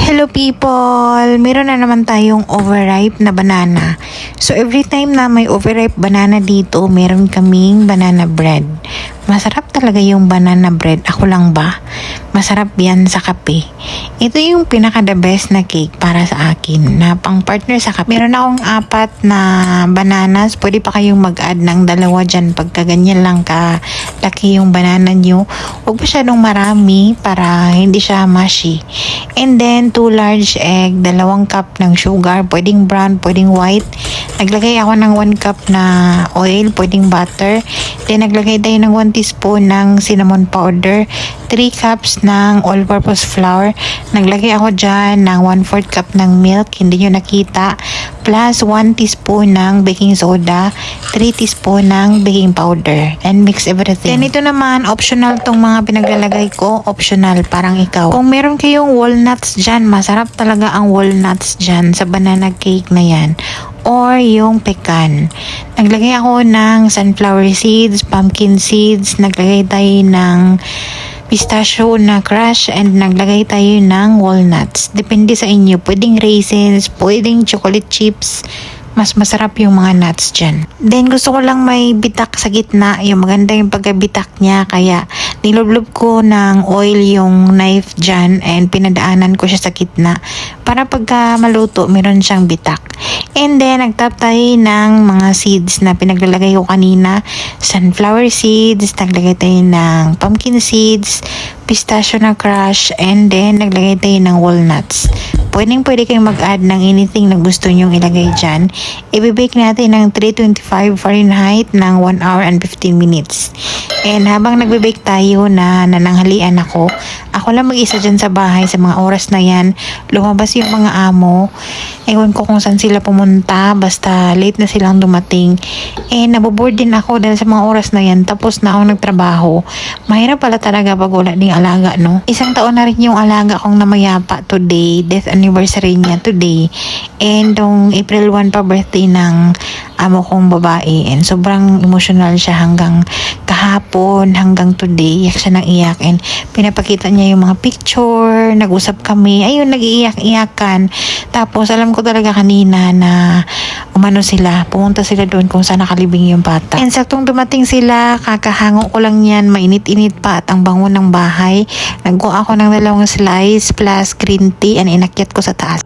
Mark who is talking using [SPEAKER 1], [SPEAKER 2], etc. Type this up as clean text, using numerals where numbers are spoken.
[SPEAKER 1] Hello people! Meron na naman tayong overripe na banana. So every time na may overripe banana dito, meron kaming banana bread. Masarap talaga yung banana bread. Ako lang ba? Masarap yan sa kape. Ito yung pinaka the best na cake para sa akin na pang partner sa kape. Meron akong 4 na bananas. Pwede pa kayong mag-add ng 2 dyan pagka ganyan lang kalaki yung banana nyo. Huwag masyadong marami para hindi siya mushy. And then 2 large egg, 2 cup ng sugar, pwedeng brown, pwedeng white. Naglagay ako ng 1 cup na oil, pwedeng butter. Then naglagay tayo ng 1 teaspoon ng cinnamon powder, 3 cups ng all-purpose flour. Naglagay ako dyan ng 1/4 cup ng milk, hindi nyo nakita, plus 1 teaspoon ng baking soda, 3 teaspoon ng baking powder, and mix everything. Then ito naman, optional tong mga pinaglalagay ko, optional, parang ikaw. Kung meron kayong walnuts dyan, masarap talaga ang walnuts dyan sa banana cake na yan. Or yung pecan. Naglagay ako ng sunflower seeds, pumpkin seeds, naglagay tayo ng pistachio na crush, and naglagay tayo ng walnuts. Depende sa inyo. Pwedeng raisins, pwedeng chocolate chips. Mas masarap yung mga nuts dyan. Then gusto ko lang may bitak sa gitna. Yung maganda yung pagkabitak niya. Kaya nilublob ko ng oil yung knife dyan and pinadaanan ko siya sa gitna. Para pagka maluto, meron siyang bitak. And then nagtap tayo ng mga seeds na pinaglalagay ko kanina. Sunflower seeds, naglagay tayo ng pumpkin seeds, pistachio na crush, and then naglagay tayo ng walnuts. Pwede kayong mag-add ng anything na gusto nyong ilagay dyan. I-bake natin ng 325 Fahrenheit ng 1 hour and 15 minutes. And habang nagbe-bake tayo na nananghalian ako lang mag-isa dyan sa bahay sa mga oras na yan. Lumabas yung mga amo. Ewan ko kung saan sila pumunta. Basta late na silang dumating. Naboboard din ako dahil sa mga oras na yan. Tapos na akong nagtrabaho. Mahirap pala talaga pag wala ding alaga, no? 1 taon na rin yung alaga kong namayapa today. Death anniversary niya today. And nung April 1 pa birthday ng amo kong babae. And sobrang emotional siya hanggang kahapon, hanggang today. Iyak siya ng iyak. And pinapakita niya yung mga picture. Nag-usap kami. Ayun, nag-iiyak-iyakan. Tapos alam ko talaga kanina na umano sila. Pumunta sila doon kung saan nakalibing yung bata. And saktong dumating sila, kakahango ko lang yan. Mainit-init pa at ang bango ng bahay. Nagkuha ako ng 2 slice plus green tea and inakyat ko sa taas.